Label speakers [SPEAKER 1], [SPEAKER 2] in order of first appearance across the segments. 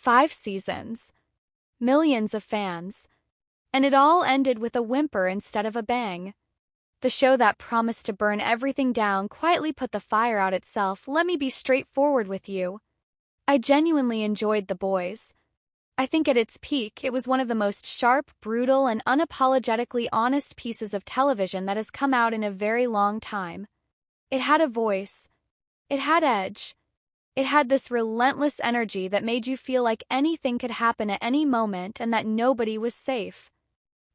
[SPEAKER 1] 5 seasons, millions of fans, and it all ended with a whimper instead of a bang. The show that promised to burn everything down quietly put the fire out itself. Let me be straightforward with you. I genuinely enjoyed The Boys. I think at its peak, it was one of the most sharp, brutal, and unapologetically honest pieces of television that has come out in a very long time. It had a voice. It had edge. It had this relentless energy that made you feel like anything could happen at any moment and that nobody was safe.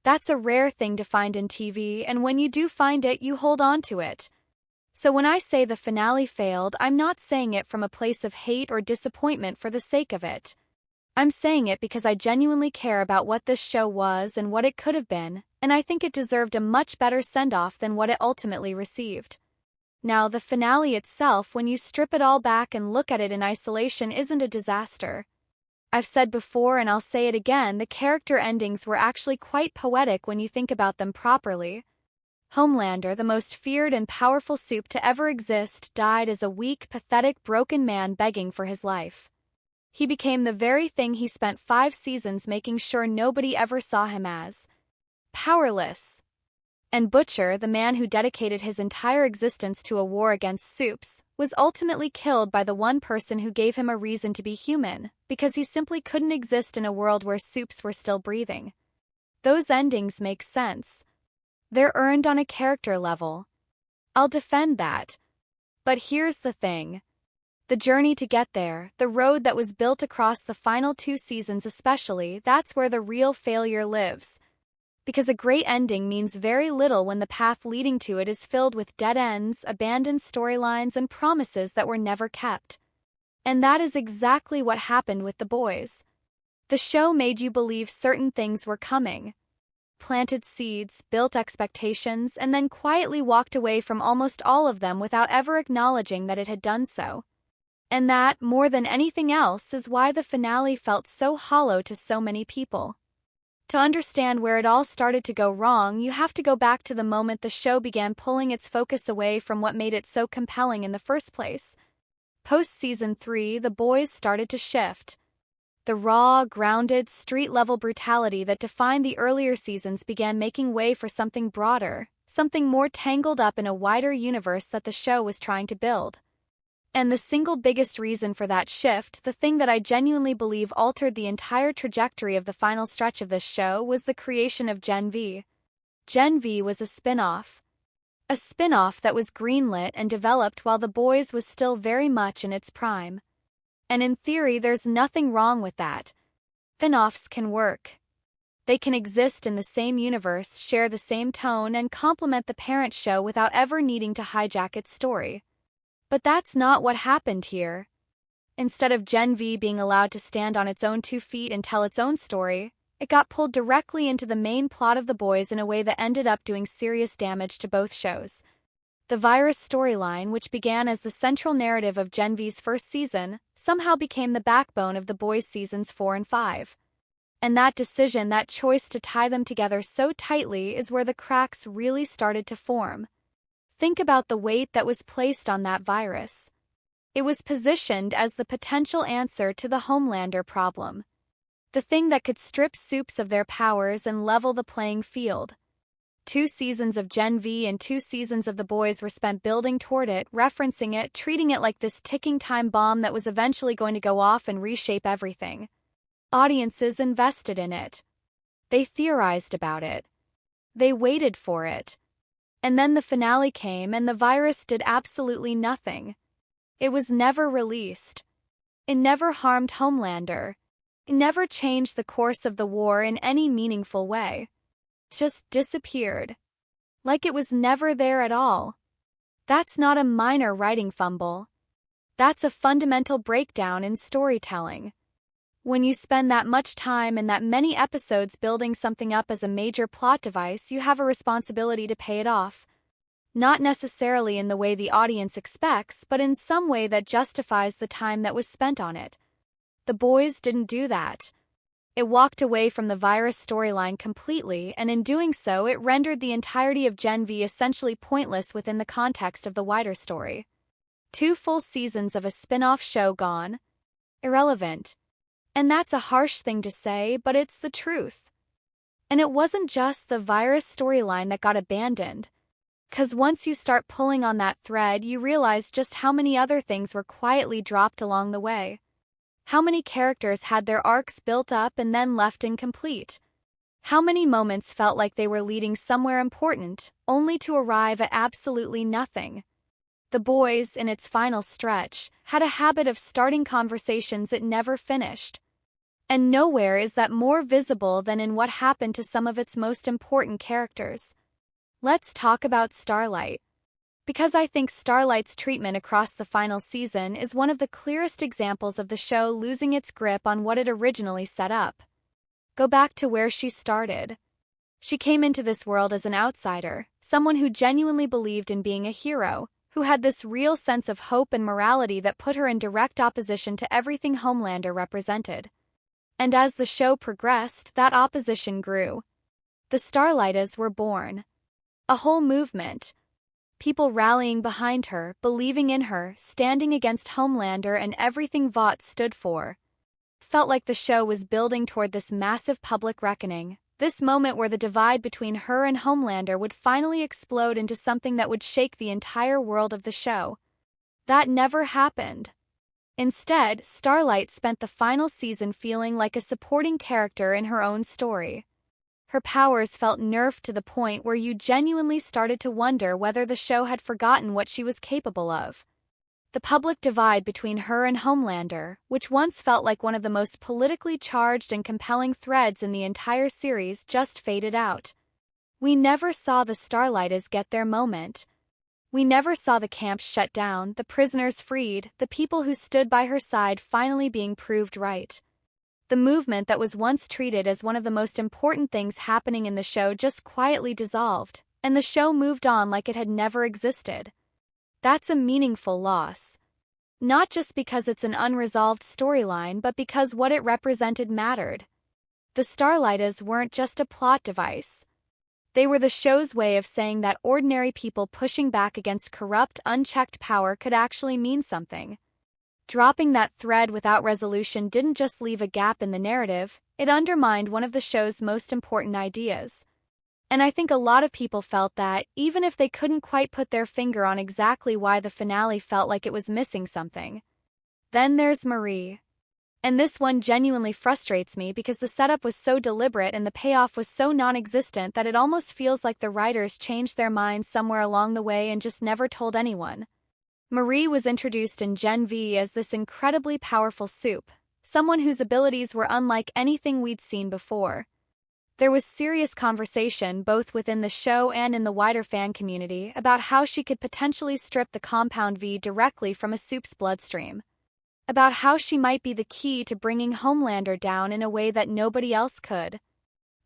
[SPEAKER 1] That's a rare thing to find in TV, and when you do find it, you hold on to it. So when I say the finale failed, I'm not saying it from a place of hate or disappointment for the sake of it. I'm saying it because I genuinely care about what this show was and what it could have been, and I think it deserved a much better send-off than what it ultimately received. Now, the finale itself, when you strip it all back and look at it in isolation, isn't a disaster. I've said before and I'll say it again, the character endings were actually quite poetic when you think about them properly. Homelander, the most feared and powerful soup to ever exist, died as a weak, pathetic, broken man begging for his life. He became the very thing he spent 5 seasons making sure nobody ever saw him as: powerless. And Butcher, the man who dedicated his entire existence to a war against soups, was ultimately killed by the one person who gave him a reason to be human, because he simply couldn't exist in a world where soups were still breathing. Those endings make sense. They're earned on a character level. I'll defend that. But here's the thing. The journey to get there, the road that was built across the final 2 seasons especially, that's where the real failure lives. Because a great ending means very little when the path leading to it is filled with dead ends, abandoned storylines, and promises that were never kept. And that is exactly what happened with The Boys. The show made you believe certain things were coming, planted seeds, built expectations, and then quietly walked away from almost all of them without ever acknowledging that it had done so. And that, more than anything else, is why the finale felt so hollow to so many people. To understand where it all started to go wrong, you have to go back to the moment the show began pulling its focus away from what made it so compelling in the first place. Post-season 3, The Boys started to shift. The raw, grounded, street-level brutality that defined the earlier seasons began making way for something broader, something more tangled up in a wider universe that the show was trying to build. And the single biggest reason for that shift, the thing that I genuinely believe altered the entire trajectory of the final stretch of this show, was the creation of Gen V. Gen V was a spin-off. A spin-off that was greenlit and developed while The Boys was still very much in its prime. And in theory, there's nothing wrong with that. Spin-offs can work. They can exist in the same universe, share the same tone, and complement the parent show without ever needing to hijack its story. But that's not what happened here. Instead of Gen V being allowed to stand on its own 2 feet and tell its own story, it got pulled directly into the main plot of The Boys in a way that ended up doing serious damage to both shows. The virus storyline, which began as the central narrative of Gen V's first season, somehow became the backbone of The Boys seasons 4 and 5. And that decision, that choice to tie them together so tightly, is where the cracks really started to form. Think about the weight that was placed on that virus. It was positioned as the potential answer to the Homelander problem. The thing that could strip soups of their powers and level the playing field. 2 seasons of Gen V and 2 seasons of The Boys were spent building toward it, referencing it, treating it like this ticking time bomb that was eventually going to go off and reshape everything. Audiences invested in it. They theorized about it. They waited for it. And then the finale came and the virus did absolutely nothing. It was never released. It never harmed Homelander. It never changed the course of the war in any meaningful way. It just disappeared. Like it was never there at all. That's not a minor writing fumble. That's a fundamental breakdown in storytelling. When you spend that much time and that many episodes building something up as a major plot device, you have a responsibility to pay it off. Not necessarily in the way the audience expects, but in some way that justifies the time that was spent on it. The Boys didn't do that. It walked away from the virus storyline completely, and in doing so, it rendered the entirety of Gen V essentially pointless within the context of the wider story. 2 full seasons of a spin-off show gone. Irrelevant. And that's a harsh thing to say, but it's the truth. And it wasn't just the virus storyline that got abandoned. 'Cause once you start pulling on that thread, you realize just how many other things were quietly dropped along the way. How many characters had their arcs built up and then left incomplete? How many moments felt like they were leading somewhere important, only to arrive at absolutely nothing? The Boys, in its final stretch, had a habit of starting conversations it never finished. And nowhere is that more visible than in what happened to some of its most important characters. Let's talk about Starlight. Because I think Starlight's treatment across the final season is one of the clearest examples of the show losing its grip on what it originally set up. Go back to where she started. She came into this world as an outsider, someone who genuinely believed in being a hero, who had this real sense of hope and morality that put her in direct opposition to everything Homelander represented. And as the show progressed, that opposition grew. The Starlighters were born. A whole movement. People rallying behind her, believing in her, standing against Homelander and everything Vought stood for. Felt like the show was building toward this massive public reckoning, this moment where the divide between her and Homelander would finally explode into something that would shake the entire world of the show. That never happened. Instead, Starlight spent the final season feeling like a supporting character in her own story. Her powers felt nerfed to the point where you genuinely started to wonder whether the show had forgotten what she was capable of. The public divide between her and Homelander, which once felt like one of the most politically charged and compelling threads in the entire series, just faded out. We never saw the Starlighters get their moment. We never saw the camps shut down, the prisoners freed, the people who stood by her side finally being proved right. The movement that was once treated as one of the most important things happening in the show just quietly dissolved, and the show moved on like it had never existed. That's a meaningful loss. Not just because it's an unresolved storyline, but because what it represented mattered. The Starlighters weren't just a plot device. They were the show's way of saying that ordinary people pushing back against corrupt, unchecked power could actually mean something. Dropping that thread without resolution didn't just leave a gap in the narrative, it undermined one of the show's most important ideas. And I think a lot of people felt that, even if they couldn't quite put their finger on exactly why the finale felt like it was missing something. Then there's Marie. And this one genuinely frustrates me because the setup was so deliberate and the payoff was so non-existent that it almost feels like the writers changed their minds somewhere along the way and just never told anyone. Marie was introduced in Gen V as this incredibly powerful soup, someone whose abilities were unlike anything we'd seen before. There was serious conversation both within the show and in the wider fan community about how she could potentially strip the Compound V directly from a soup's bloodstream. About how she might be the key to bringing Homelander down in a way that nobody else could.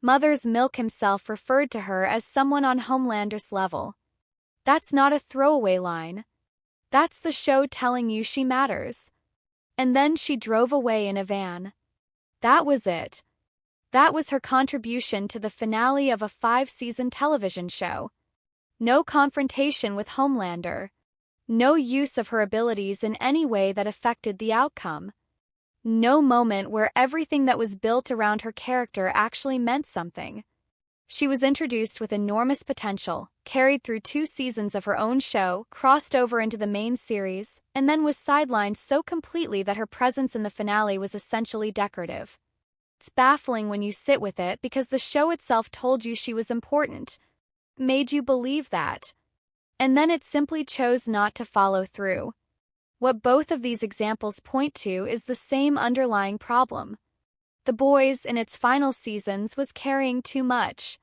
[SPEAKER 1] Mother's Milk himself referred to her as someone on Homelander's level. That's not a throwaway line. That's the show telling you she matters. And then she drove away in a van. That was it. That was her contribution to the finale of a 5-season television show. No confrontation with Homelander. No use of her abilities in any way that affected the outcome. No moment where everything that was built around her character actually meant something. She was introduced with enormous potential, carried through 2 seasons of her own show, crossed over into the main series, and then was sidelined so completely that her presence in the finale was essentially decorative. It's baffling when you sit with it because the show itself told you she was important, made you believe that. And then it simply chose not to follow through. What both of these examples point to is the same underlying problem. The Boys, in its final seasons, was carrying too much.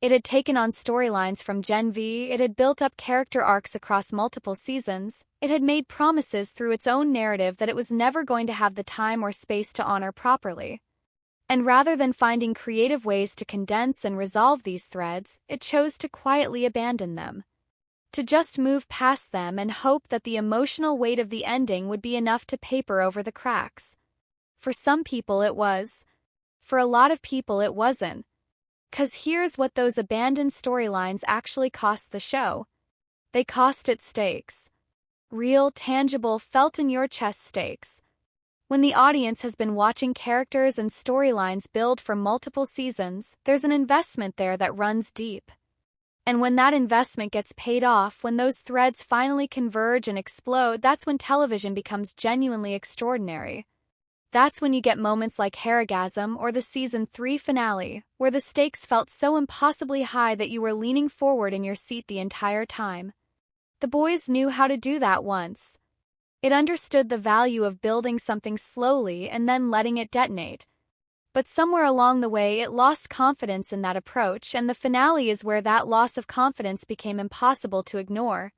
[SPEAKER 1] It had taken on storylines from Gen V, it had built up character arcs across multiple seasons, it had made promises through its own narrative that it was never going to have the time or space to honor properly. And rather than finding creative ways to condense and resolve these threads, it chose to quietly abandon them. To just move past them and hope that the emotional weight of the ending would be enough to paper over the cracks. For some people it was. For a lot of people it wasn't. 'Cause here's what those abandoned storylines actually cost the show. They cost it stakes. Real, tangible, felt-in-your-chest stakes. When the audience has been watching characters and storylines build for multiple seasons, there's an investment there that runs deep. And when that investment gets paid off, when those threads finally converge and explode, that's when television becomes genuinely extraordinary. That's when you get moments like Harrigasm or the season 3 finale, where the stakes felt so impossibly high that you were leaning forward in your seat the entire time. The boys knew how to do that once. It understood the value of building something slowly and then letting it detonate. But somewhere along the way it lost confidence in that approach, and the finale is where that loss of confidence became impossible to ignore.